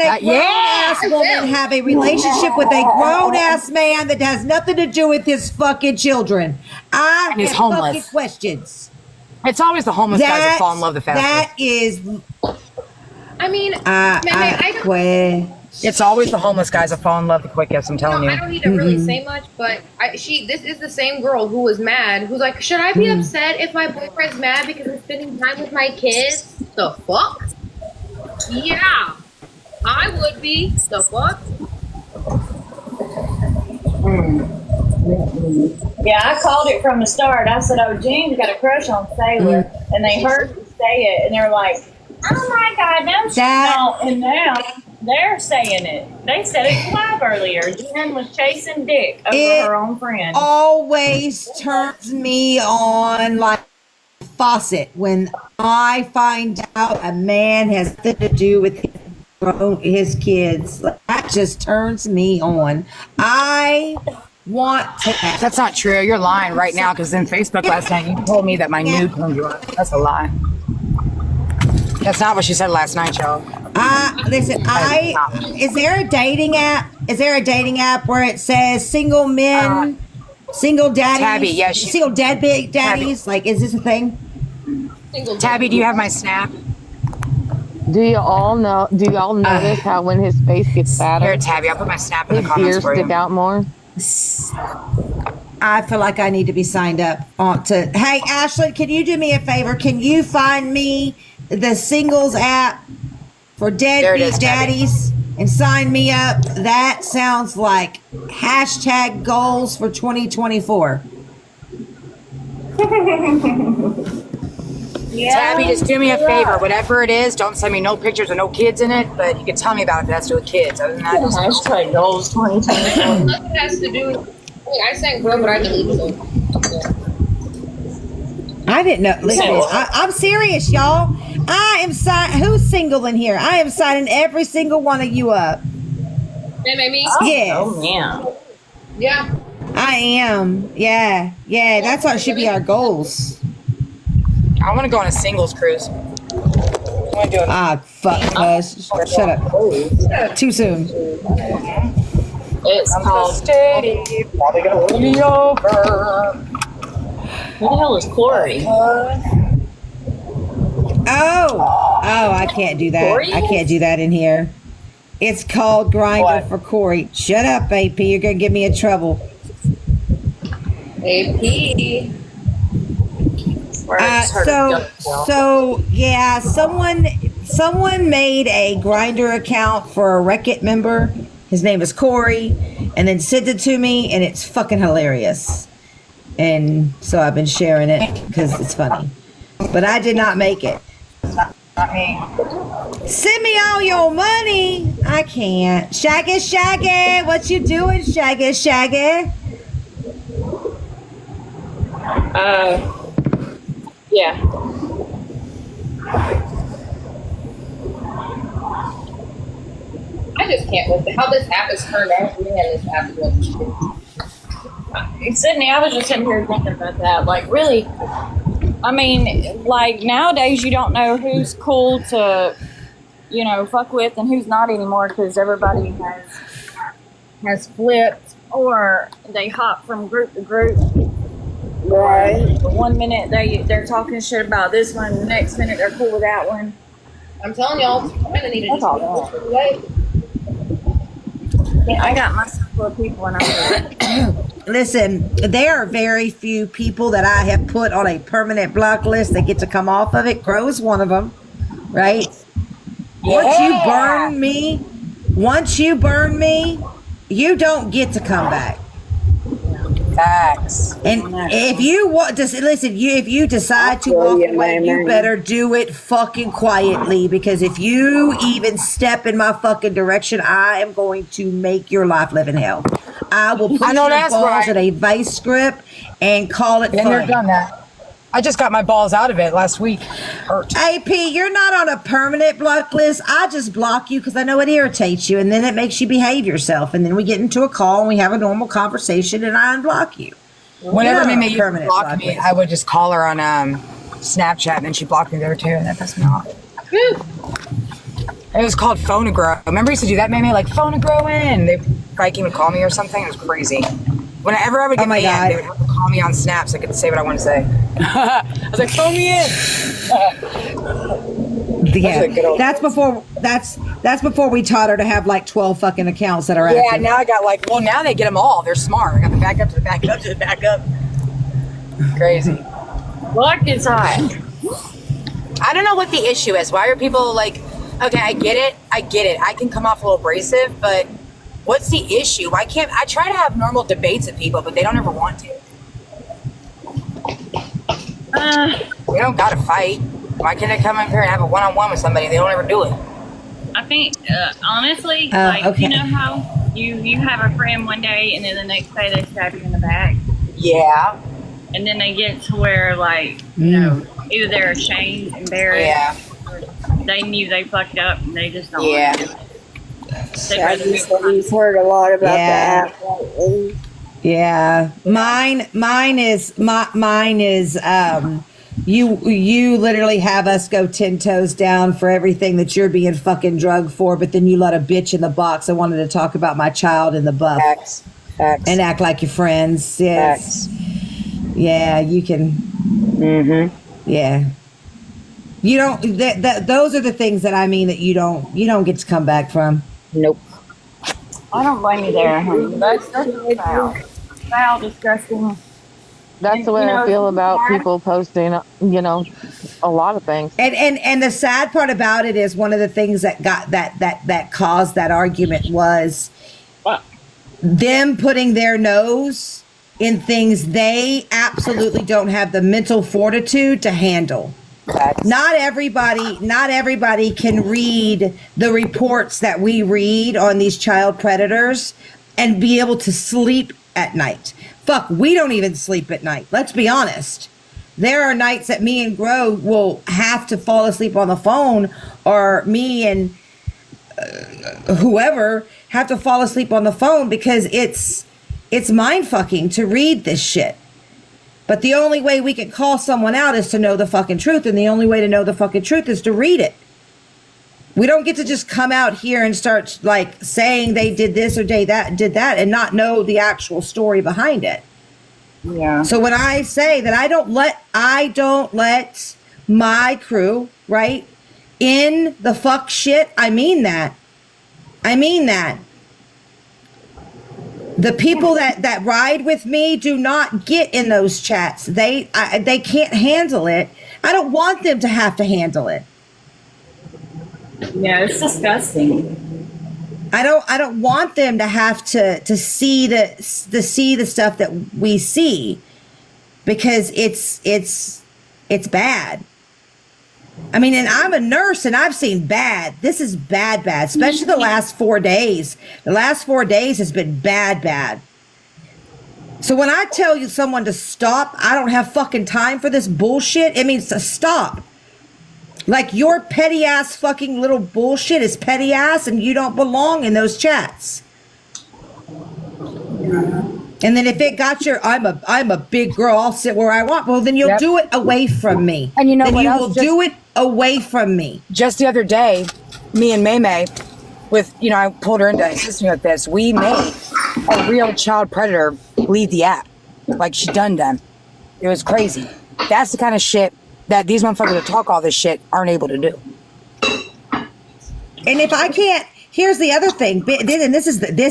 a grown-ass woman have a relationship with a grown-ass man that has nothing to do with his fucking children? I And he's have homeless. fucking questions. It's always the homeless guys that fall in love the fastest. That is... I mean, it's always the homeless guys that fall in love the quickest, I'm telling you. I don't need to really say much, but this is the same girl who was mad, who's like, should I be upset if my boyfriend's mad because I'm spending time with my kids? The fuck? Yeah. I would be. The fuck? Yeah, I called it from the start. I said, oh, Jean's got a crush on Sailor. And they heard me say it, and they're like, oh my God, no, she don't. And now they're saying it. They said it live earlier. Jen was chasing dick over her own friend. Always turns me on like a faucet when I find out a man has nothing to do with his kids. That just turns me on. I want to. That's not true. You're lying right now because in Facebook last night you told me that my nude turned you on. That's a lie. That's not what she said last night, y'all. Listen, is there a dating app? Is there a dating app where it says single men, single daddies? Tabby, yes. Single deadbeat daddies? Tabby. Like, is this a thing? Tabby, do you have my snap? Do y'all notice how when his face gets fatter, here, Tabby, I'll put my snap in the his comments ears for you. stick out more? I feel like I need to be signed up to. Hey, Ashley, can you do me a favor? Can you find me the singles app for deadbeat daddies and sign me up? That sounds like hashtag goals for 2024. Yeah. Tabby, just do me a favor. Whatever it is, don't send me no pictures of no kids in it, but you can tell me about it if it has to do with kids. Other than that, hashtag goals 2024. Nothing has to do. I sang girl, but I deleted it. I didn't know. Listen, I'm serious, y'all. I am who's single in here? I am signing every single one of you up. Maybe. Yes. Oh, yeah. Yeah. I am. Yeah. That's what should be our goals. I want to go on a singles cruise. I want to do it. Fuck, cuz. Shut up. Too soon. It's called Steady. Probably gonna be over. Who the hell is Corey? Oh, I can't do that. Corey? I can't do that in here. It's called Grindr for Corey. Shut up, AP. You're gonna get me in trouble. AP. So yeah, someone made a Grindr account for a Wreck-It member. His name is Corey, and then sent it to me, and it's fucking hilarious. And so I've been sharing it because it's funny. But I did not make it. Not me. Send me all your money. I can't. Shaggy, what you doing, Shaggy? Yeah. I just can't with how this app is turned out. Man, this app is what Sydney, I was just sitting here thinking about that. Like, really, I mean, like, nowadays you don't know who's cool to, fuck with and who's not anymore because everybody has flipped or they hop from group to group. Right. One minute they're talking shit about this one, the next minute they're cool with that one. I'm telling y'all, I'm gonna need to just away. Yeah, I got myself full of people and I'm Listen, there are very few people that I have put on a permanent block list that get to come off of it. Crow's one of them, right? Once you burn me, you don't get to come back. Facts. And if you want to listen, if you decide to walk away, you better do it fucking quietly, because if you even step in my fucking direction, I am going to make your life live in hell. I will put your balls in a vice grip and call it. Been there, done that. I just got my balls out of it last week. Hurt. AP, you're not on a permanent block list. I just block you because I know it irritates you, and then it makes you behave yourself, and then we get into a call and we have a normal conversation, and I unblock you. Whenever Mimi used to block me, I would just call her on Snapchat, and then she blocked me there too, and that pissed me off. It was called Phonogrow. Remember, I used to do that, maybe like Phonogrow in. They probably came and call me or something. It was crazy. Whenever I would get mad, they would have to call me on Snap so I could say what I want to say. I was like, phone me in. Yeah, that's before we taught her to have like 12 fucking accounts that are active. Yeah, now I got like, well, now they get them all. They're smart. I got the backup to the backup to the backup. Crazy. Black is hot. I don't know what the issue is. Why are people like, okay, I get it. I can come off a little abrasive, but what's the issue? Why can't I try to have normal debates with people, but they don't ever want to? We don't gotta fight. Why can't I come up here and have a one-on-one with somebody? They don't ever do it. I think, honestly, okay. you know how you have a friend one day and then the next day they stab you in the back? Yeah. And then they get to where, like, you know, either they're ashamed, embarrassed, or they knew they fucked up and they just don't want to do it. We've heard a lot about that. Yeah. Mine is you literally have us go 10 toes down for everything that you're being fucking drugged for, but then you let a bitch in the box. I wanted to talk about my child in the buff. Facts. And act like your friends. Yes. Facts. Yeah, you can. Mm-hmm. Yeah. You don't. Those are the things that I mean that you don't get to come back from. Nope. I don't blame you there, honey. That's foul. Foul, disgusting. That's the way I feel about people posting, you know, a lot of things. And the sad part about it is one of the things that got that caused that argument was them putting their nose in things they absolutely don't have the mental fortitude to handle. Not everybody can read the reports that we read on these child predators and be able to sleep at night. Fuck, we don't even sleep at night. Let's be honest. There are nights that me and Gro will have to fall asleep on the phone, or me and whoever have to fall asleep on the phone because it's mind fucking to read this shit. But the only way we can call someone out is to know the fucking truth, and the only way to know the fucking truth is to read it. We don't get to just come out here and start like saying they did this or did that and not know the actual story behind it. Yeah. So when I say that I don't let my crew, right, in the fuck shit, I mean that. The people that ride with me do not get in those chats. They can't handle it. I don't want them to have to handle it. Yeah, it's disgusting. I don't want them to have to see the stuff that we see, because it's bad. I mean, and I'm a nurse and I've seen bad. This is bad, especially the last 4 days. The last 4 days has been bad. So when I tell you someone to stop, I don't have fucking time for this bullshit. It means to stop. Like, your petty ass fucking little bullshit is petty ass and you don't belong in those chats. And then if it got your, I'm a big girl, I'll sit where I want. Well, then you'll do it away from me. And you know then what you else? will do it away from me. Just the other day, me and May with, you know, I pulled her into assisting with this. We made a real child predator leave the app. Like, she done. It was crazy. That's the kind of shit that these motherfuckers that talk all this shit aren't able to do. And if I can't, here's the other thing, and this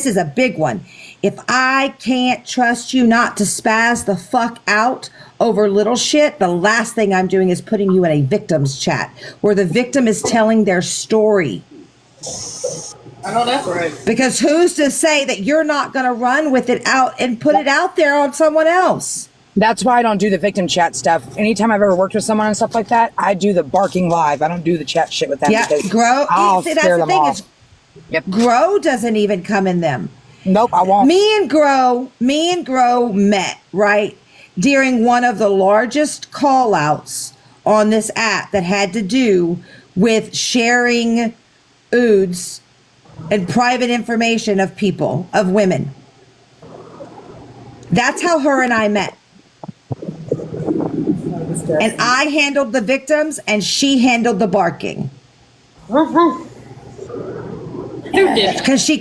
is a big one. If I can't trust you not to spaz the fuck out over little shit, the last thing I'm doing is putting you in a victim's chat where the victim is telling their story. I know that's right. Because who's to say that you're not going to run with it out and put it out there on someone else? That's why I don't do the victim chat stuff. Anytime I've ever worked with someone and stuff like that, I do the barking live. I don't do the chat shit with them. Yeah, Grow. I'll See, that's scare the them thing off. is, Grow doesn't even come in them. Nope, I won't. Me and Grow met, right, during one of the largest call outs on this app that had to do with sharing oods and private information of people, of women. That's how her and I met. And I handled the victims and she handled the barking. Who did? Because she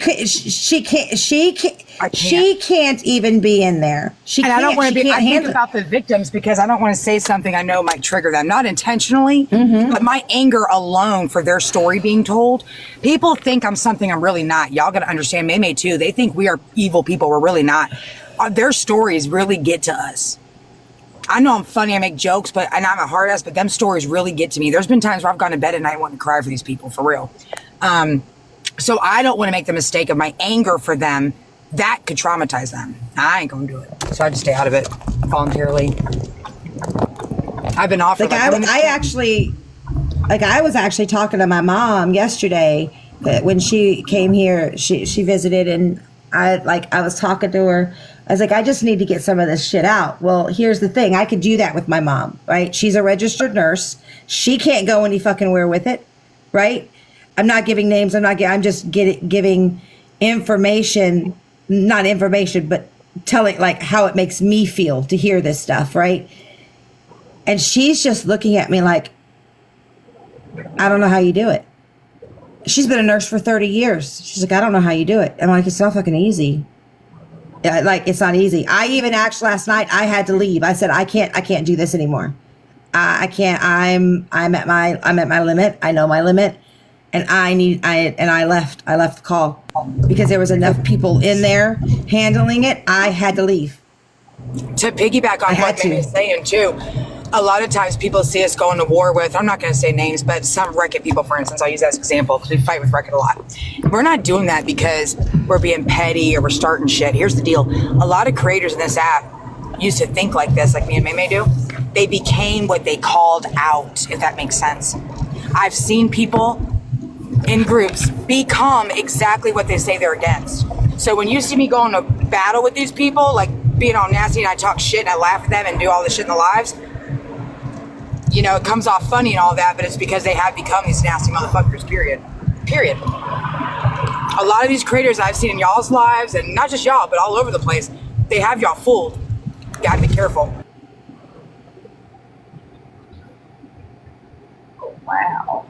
can't even be in there. And I don't want to be. I think handle about the victims because I don't want to say something I know might trigger them, not intentionally, but my anger alone for their story being told. People think I'm something I'm really not. Y'all got to understand, May too. They think we are evil people. We're really not. Their stories really get to us. I know I'm funny, I make jokes, and I'm a hard ass, but them stories really get to me. There's been times where I've gone to bed at night wanting to cry for these people, for real. So I don't want to make the mistake of my anger for them. That could traumatize them. I ain't gonna do it. So I just stay out of it voluntarily. I've been offered. I was actually talking to my mom yesterday that when she came here, she visited, and I was talking to her. I was like, I just need to get some of this shit out. Well, here's the thing. I could do that with my mom, right? She's a registered nurse. She can't go any fucking where with it, right? I'm not giving names. I'm just giving information, not information, but telling like how it makes me feel to hear this stuff, right? And she's just looking at me like, I don't know how you do it. She's been a nurse for 30 years. She's like, I don't know how you do it. I'm like, it's not fucking easy. Like, it's not easy. I even actually last night I had to leave. I said, I can't do this anymore. I can't. I'm at my limit. I know my limit, and I left. I left the call because there was enough people in there handling it. I had to leave. To piggyback on what Mimi's saying too, a lot of times people see us going to war with, I'm not going to say names, but some Reddit people, for instance, I'll use that as an example because we fight with Reddit a lot. We're not doing that because we're being petty or we're starting shit. Here's the deal. A lot of creators in this app used to think like this, like me and May do. They became what they called out, if that makes sense. I've seen people in groups become exactly what they say they're against. So when you see me going to battle with these people, like being all nasty and I talk shit and I laugh at them and do all this shit in their lives, you know, it comes off funny and all that, but it's because they have become these nasty motherfuckers, period. A lot of these creators I've seen in y'all's lives, and not just y'all, but all over the place, they have y'all fooled. Gotta be careful. Wow.